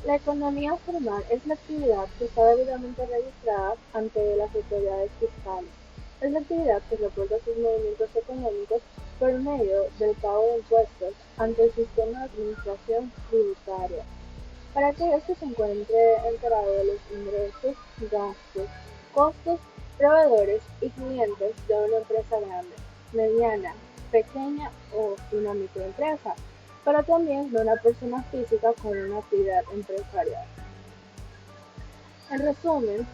La economía formal es la actividad que está debidamente registrada ante las autoridades fiscales. Es la actividad que reporta sus movimientos económicos por medio del pago de impuestos ante el sistema de administración tributaria. Para que éste se encuentre enterado de los ingresos, gastos, costos, proveedores y clientes de una empresa grande, mediana, pequeña o una microempresa, pero también de una persona física con una actividad empresarial. En resumen,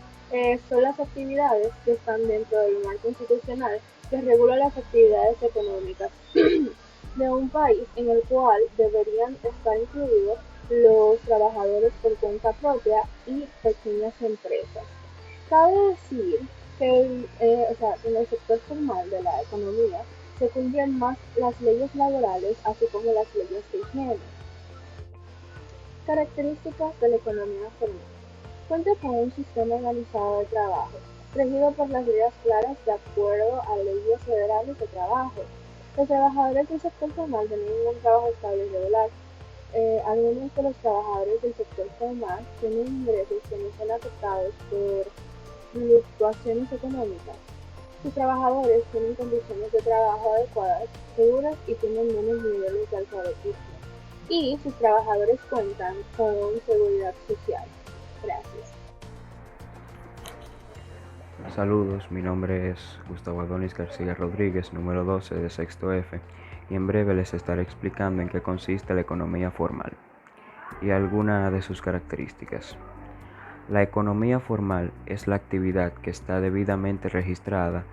son las actividades que están dentro del marco institucional que regula las actividades económicas de un país en el cual deberían estar incluidos los trabajadores por cuenta propia y pequeñas empresas. Cabe decir que en el sector formal de la economía se cumplen más las leyes laborales así como las leyes de higiene. Características de la economía formal. Cuenta con un sistema organizado de trabajo, regido por las reglas claras de acuerdo a leyes federales de trabajo. Los trabajadores del sector formal tienen un trabajo estable y regular. Algunos de los trabajadores del sector formal tienen ingresos que no son afectados por fluctuaciones económicas. Sus trabajadores tienen condiciones de trabajo adecuadas, seguras y tienen menos niveles de alfabetismo. Y sus trabajadores cuentan con seguridad social. Gracias. Saludos, mi nombre es Gustavo Adonis García Rodríguez, número 12 de sexto F, y en breve les estaré explicando en qué consiste la economía formal y algunas de sus características. La economía formal es la actividad que está debidamente registrada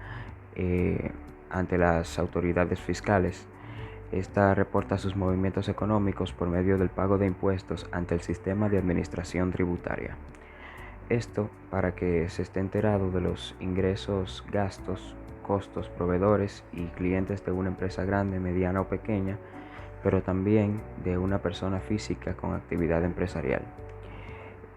eh, ante las autoridades fiscales. Esta reporta sus movimientos económicos por medio del pago de impuestos ante el sistema de administración tributaria. Esto para que se esté enterado de los ingresos, gastos, costos, proveedores y clientes de una empresa grande, mediana o pequeña, pero también de una persona física con actividad empresarial.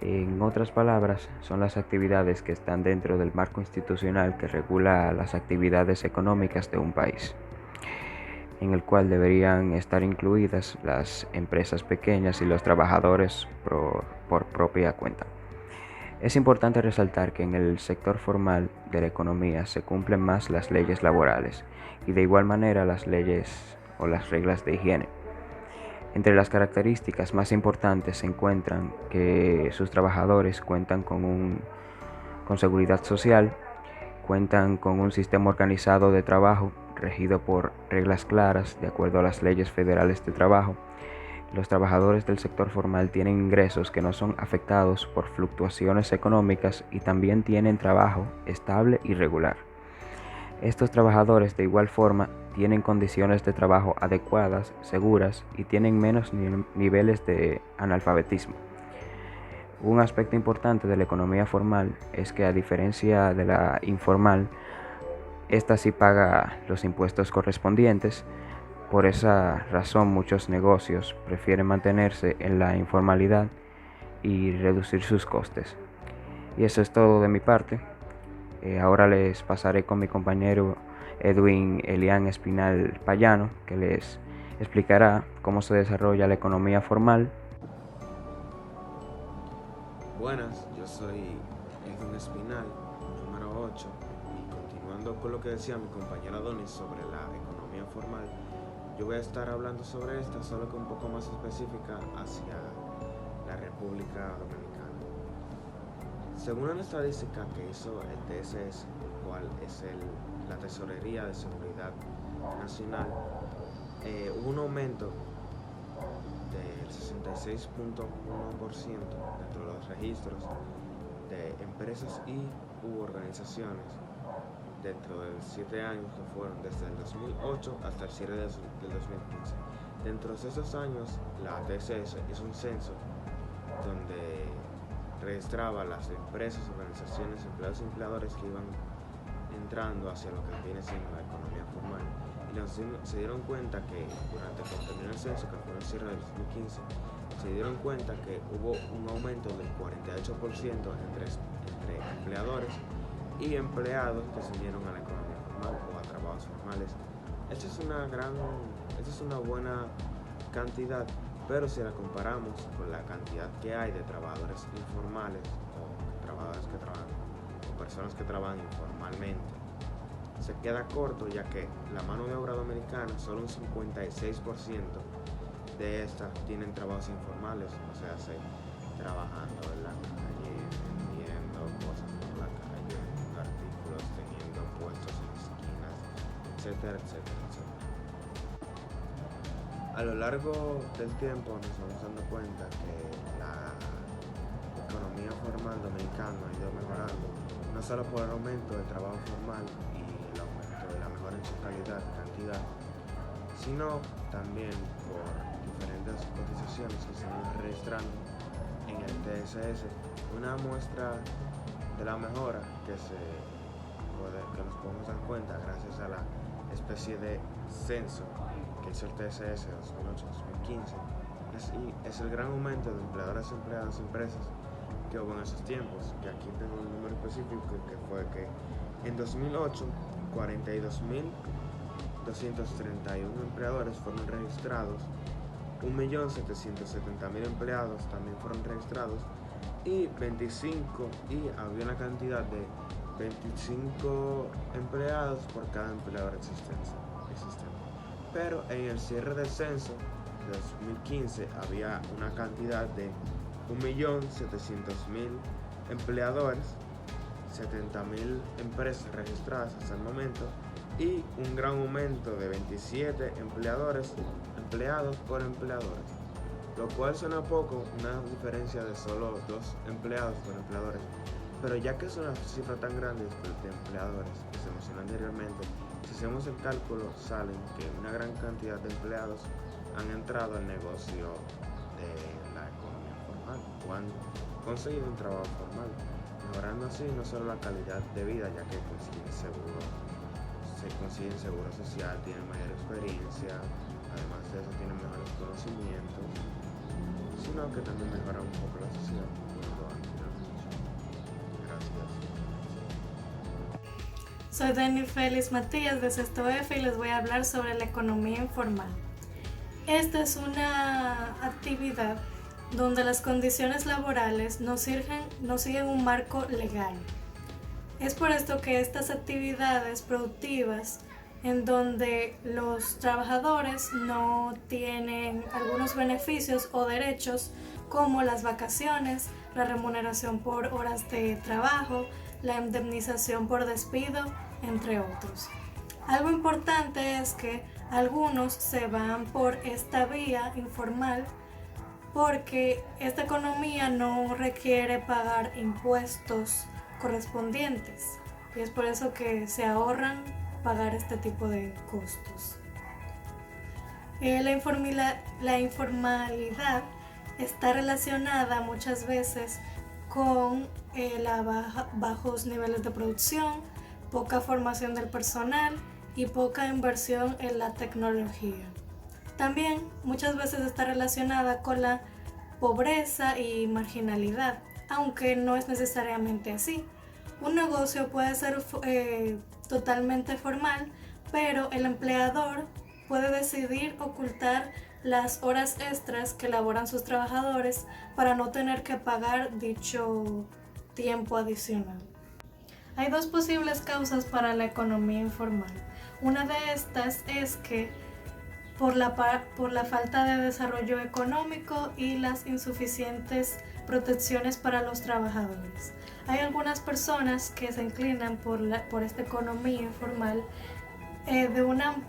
En otras palabras, son las actividades que están dentro del marco institucional que regula las actividades económicas de un país, en el cual deberían estar incluidas las empresas pequeñas y los trabajadores por propia cuenta. Es importante resaltar que en el sector formal de la economía se cumplen más las leyes laborales y de igual manera las leyes o las reglas de higiene. Entre las características más importantes se encuentran que sus trabajadores cuentan con seguridad social, cuentan con un sistema organizado de trabajo regido por reglas claras de acuerdo a las leyes federales de trabajo. Los trabajadores del sector formal tienen ingresos que no son afectados por fluctuaciones económicas y también tienen trabajo estable y regular. Estos trabajadores de igual forma tienen condiciones de trabajo adecuadas, seguras y tienen menos niveles de analfabetismo. Un aspecto importante de la economía formal es que a diferencia de la informal, esta sí paga los impuestos correspondientes. Por esa razón muchos negocios prefieren mantenerse en la informalidad y reducir sus costes. Y eso es todo de mi parte. Ahora les pasaré con mi compañero Edwin Elian Espinal Payano, que les explicará cómo se desarrolla la economía formal. Buenas, yo soy Edwin Espinal, número 8, y continuando con lo que decía mi compañera Donis sobre la economía formal, yo voy a estar hablando sobre esta, solo que un poco más específica hacia la República Dominicana. Según una estadística que hizo el TSS, el cual es la Tesorería de Seguridad Nacional, hubo un aumento del 66.1% dentro de los registros de empresas y organizaciones dentro de 7 años que fueron desde el 2008 hasta el cierre del 2015. Dentro de esos años, la TSS hizo un censo donde registraba las empresas, organizaciones, empleados y empleadores que iban entrando hacia lo que viene siendo la economía formal. Y se dieron cuenta que durante cuando terminó el censo, que fue en el cierre del 2015, se dieron cuenta que hubo un aumento del 48% entre empleadores y empleados que se unieron a la economía formal o a trabajos formales. Esta es una buena cantidad pero si la comparamos con la cantidad que hay de trabajadores informales o trabajadores que trabajan o personas que trabajan informalmente, se queda corto, ya que la mano de obra dominicana, solo un 56% de estas tienen trabajos informales, o sea, trabajando en la calle, vendiendo cosas por la calle, vendiendo artículos, teniendo puestos en esquinas, etcétera, etcétera, etcétera. A lo largo del tiempo nos vamos dando cuenta que la economía formal dominicana ha ido mejorando, no solo por el aumento del trabajo formal y el aumento de la mejora en su calidad y cantidad, sino también por diferentes cotizaciones que se van registrando en el TSS, una muestra de la mejora que nos podemos dar cuenta gracias a la especie de censo que hizo el TSS 2008-2015, es el gran aumento de empleadores, empleados y empresas que hubo en esos tiempos, que aquí tengo un número específico que fue que en 2008 42.231 empleadores fueron registrados, 1.770.000 empleados también fueron registrados y había una cantidad de 25 empleados por cada empleador existente. Pero en el cierre del censo de 2015 había una cantidad de 1.700.000 empleadores, 70.000 empresas registradas hasta el momento y un gran aumento de 27 empleados por empleadores, lo cual suena poco, una diferencia de solo 2 empleados por empleadores, pero ya que es una cifra tan grande de empleadores que se mencionó anteriormente, si hacemos el cálculo salen que una gran cantidad de empleados han entrado al negocio de la economía formal o han conseguido un trabajo formal, mejorando así no solo la calidad de vida, ya que consiguen seguro social, tienen mayor experiencia, además de eso tienen mejores conocimientos, sino que también mejoran un poco la sociedad. Gracias. Soy Dani Félix Matías de Sexto F y les voy a hablar sobre la economía informal. Esta es una actividad donde las condiciones laborales no siguen un marco legal. Es por esto que estas actividades productivas, en donde los trabajadores no tienen algunos beneficios o derechos como las vacaciones, la remuneración por horas de trabajo, la indemnización por despido, entre otros. Algo importante es que algunos se van por esta vía informal porque esta economía no requiere pagar impuestos correspondientes y es por eso que se ahorran pagar este tipo de costos. La informalidad está relacionada muchas veces con bajos niveles de producción, poca formación del personal y poca inversión en la tecnología. También muchas veces está relacionada con la pobreza y marginalidad, aunque no es necesariamente así. Un negocio puede ser totalmente formal, pero el empleador puede decidir ocultar las horas extras que elaboran sus trabajadores para no tener que pagar dicho tiempo adicional. Hay dos posibles causas para la economía informal. Una de estas es que por la falta de desarrollo económico y las insuficientes protecciones para los trabajadores. Hay algunas personas que se inclinan por esta economía informal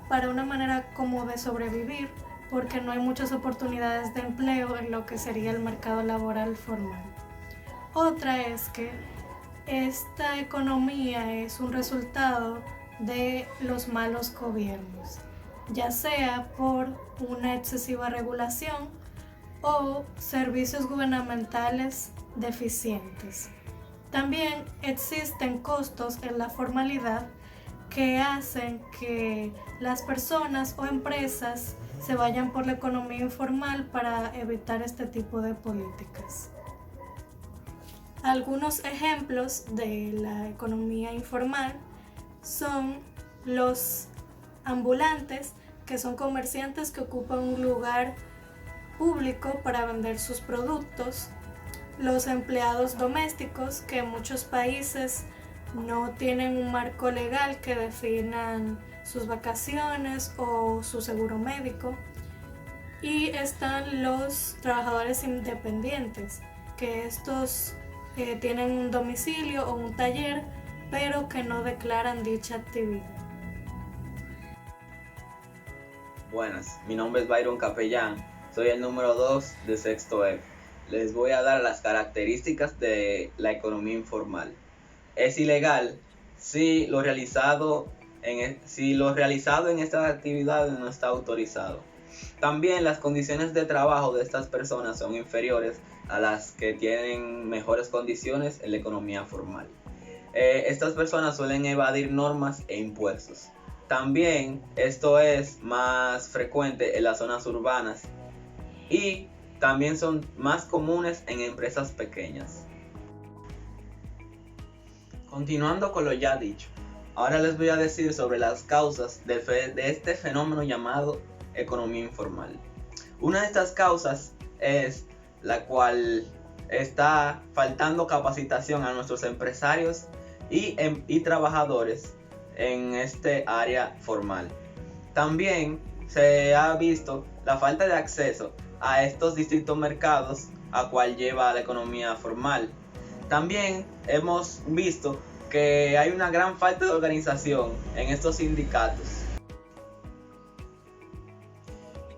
para una manera como de sobrevivir, porque no hay muchas oportunidades de empleo en lo que sería el mercado laboral formal. Otra es que esta economía es un resultado de los malos gobiernos, ya sea por una excesiva regulación o servicios gubernamentales deficientes. También existen costos en la formalidad que hacen que las personas o empresas se vayan por la economía informal para evitar este tipo de políticas. Algunos ejemplos de la economía informal son los ambulantes, que son comerciantes que ocupan un lugar público para vender sus productos, los empleados domésticos, que en muchos países no tienen un marco legal que definan sus vacaciones o su seguro médico, y están los trabajadores independientes, que estos tienen un domicilio o un taller, pero que no declaran dicha actividad. Buenas, mi nombre es Byron Capellán, soy el número 2 de sexto F. Les voy a dar las características de la economía informal. Es ilegal si lo realizado en estas actividades no está autorizado. También las condiciones de trabajo de estas personas son inferiores a las que tienen mejores condiciones en la economía formal. Estas personas suelen evadir normas e impuestos. También esto es más frecuente en las zonas urbanas y también son más comunes en empresas pequeñas. Continuando con lo ya dicho, ahora les voy a decir sobre las causas de este fenómeno llamado economía informal. Una de estas causas es la cual está faltando capacitación a nuestros empresarios y trabajadores en este área formal. También se ha visto la falta de acceso a estos distintos mercados a cual lleva la economía formal. También hemos visto que hay una gran falta de organización en estos sindicatos.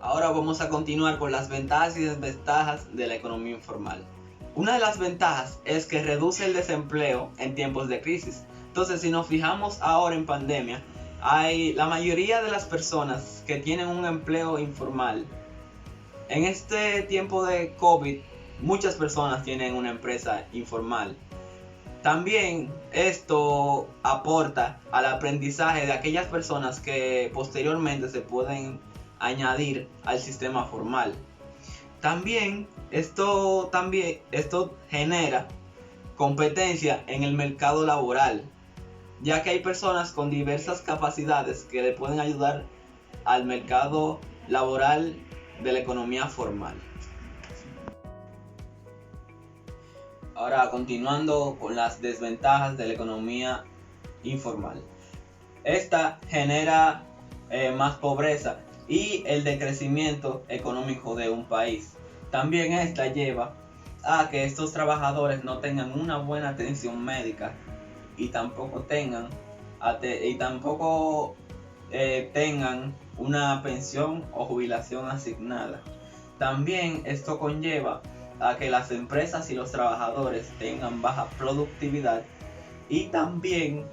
Ahora vamos a continuar con las ventajas y desventajas de la economía informal. Una de las ventajas es que reduce el desempleo en tiempos de crisis. Entonces, si nos fijamos ahora en pandemia, la mayoría de las personas que tienen un empleo informal. En este tiempo de COVID, muchas personas tienen una empresa informal. También esto aporta al aprendizaje de aquellas personas que posteriormente se pueden añadir al sistema formal. También esto genera competencia en el mercado laboral, ya que hay personas con diversas capacidades que le pueden ayudar al mercado laboral de la economía formal. Ahora, continuando con las desventajas de la economía informal. Esta genera más pobreza y el decrecimiento económico de un país. También esta lleva a que estos trabajadores no tengan una buena atención médica y tampoco tengan una pensión o jubilación asignada. También esto conlleva a que las empresas y los trabajadores tengan baja productividad, y también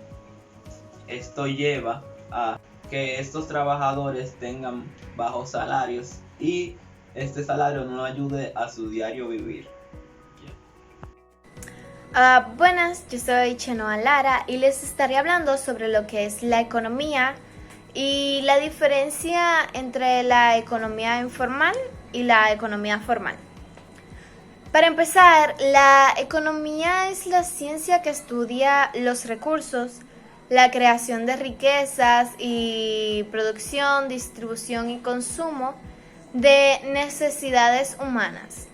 esto lleva a que estos trabajadores tengan bajos salarios y este salario no ayude a su diario vivir. Buenas, yo soy Chenoa Lara y les estaré hablando sobre lo que es la economía y la diferencia entre la economía informal y la economía formal. Para empezar, la economía es la ciencia que estudia los recursos, la creación de riquezas y producción, distribución y consumo de necesidades humanas.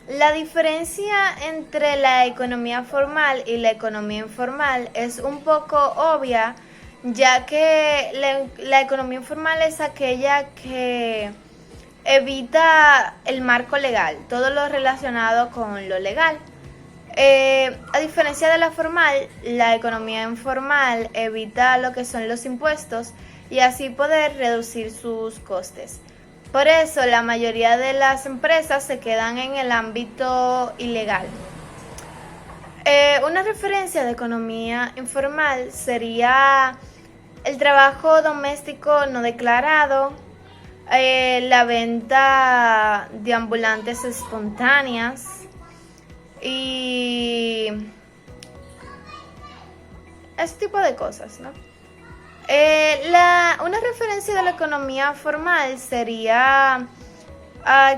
La diferencia entre la economía formal y la economía informal es un poco obvia, ya que la economía informal es aquella que evita el marco legal, todo lo relacionado con lo legal. A diferencia de la formal, la economía informal evita lo que son los impuestos y así poder reducir sus costes. Por eso la mayoría de las empresas se quedan en el ámbito ilegal. Una referencia de economía informal sería el trabajo doméstico no declarado, la venta de ambulantes espontáneas y ese tipo de cosas, ¿no? Una referencia de la economía formal sería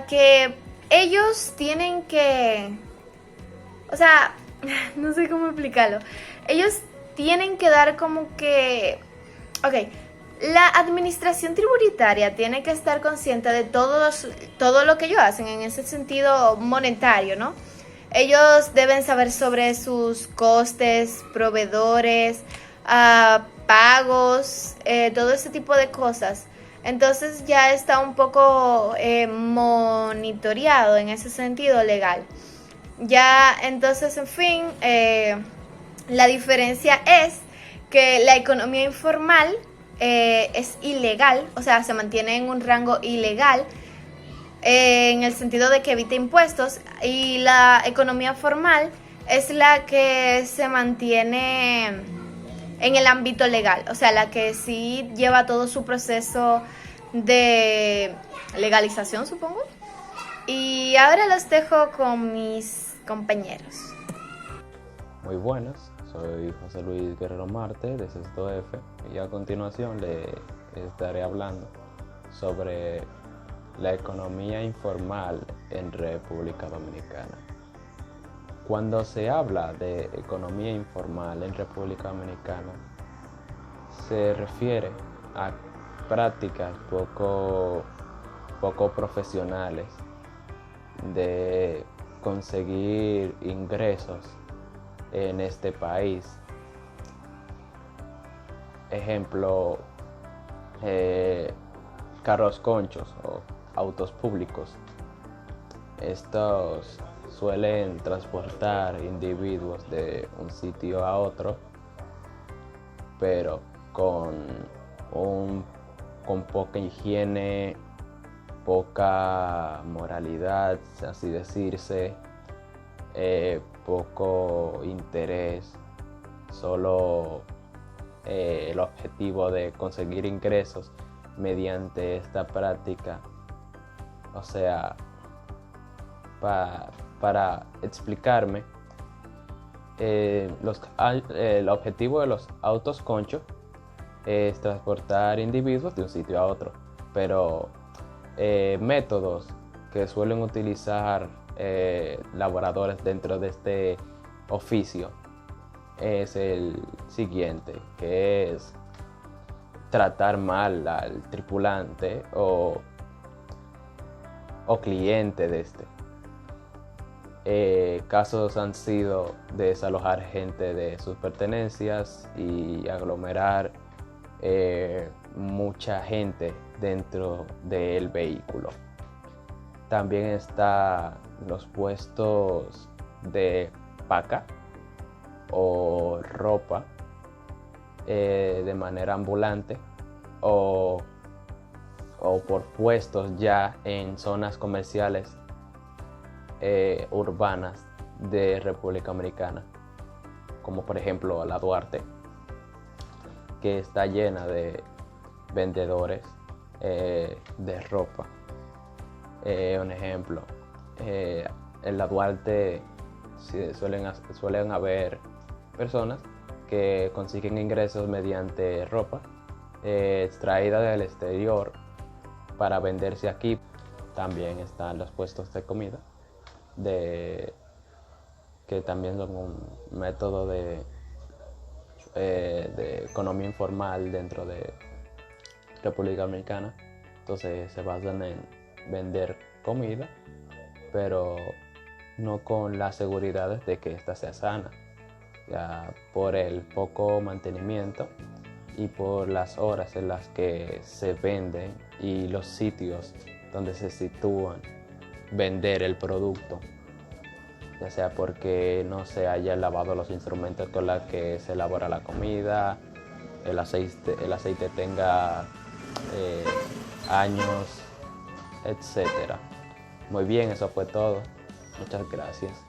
que ellos tienen que, no sé cómo explicarlo. Ellos tienen que dar como que, La administración tributaria tiene que estar consciente de todo lo que ellos hacen en ese sentido monetario, ¿no? Ellos deben saber sobre sus costes, proveedores, pagos, todo ese tipo de cosas. Entonces ya está un poco monitoreado en ese sentido legal. Ya, entonces, en fin, la diferencia es que la economía informal es ilegal, o sea, se mantiene en un rango ilegal en el sentido de que evita impuestos, y la economía formal es la que se mantiene en el ámbito legal, o sea, la que sí lleva todo su proceso de legalización, supongo. Y ahora los dejo con mis compañeros. Muy buenas, soy José Luis Guerrero Marte de Sexto F y a continuación le estaré hablando sobre la economía informal en República Dominicana. Cuando se habla de economía informal en República Dominicana, se refiere a prácticas poco profesionales de conseguir ingresos en este país. Ejemplo, carros conchos o autos públicos. Estos suelen transportar individuos de un sitio a otro, pero con poca higiene, poca moralidad, así decirse, poco interés, solo el objetivo de conseguir ingresos mediante esta práctica. O sea, para explicarme, el objetivo de los autos concho es transportar individuos de un sitio a otro, pero métodos que suelen utilizar laboradores dentro de este oficio es el siguiente, que es tratar mal al tripulante o cliente de este. Casos han sido desalojar gente de sus pertenencias y aglomerar mucha gente dentro del vehículo. También están los puestos de paca o ropa de manera ambulante o por puestos ya en zonas comerciales urbanas de República Dominicana, como por ejemplo la Duarte, que está llena de vendedores de ropa. Un ejemplo, en la Duarte suelen haber personas que consiguen ingresos mediante ropa extraída del exterior para venderse aquí. También están los puestos de comida, que también son un método de economía informal dentro de República Dominicana. Entonces se basan en vender comida, pero no con las seguridades de que ésta sea sana, ya por el poco mantenimiento y por las horas en las que se venden y los sitios donde se sitúan vender el producto, ya sea porque no se hayan lavado los instrumentos con los que se elabora la comida, el aceite tenga años, etc. Muy bien, eso fue todo. Muchas gracias.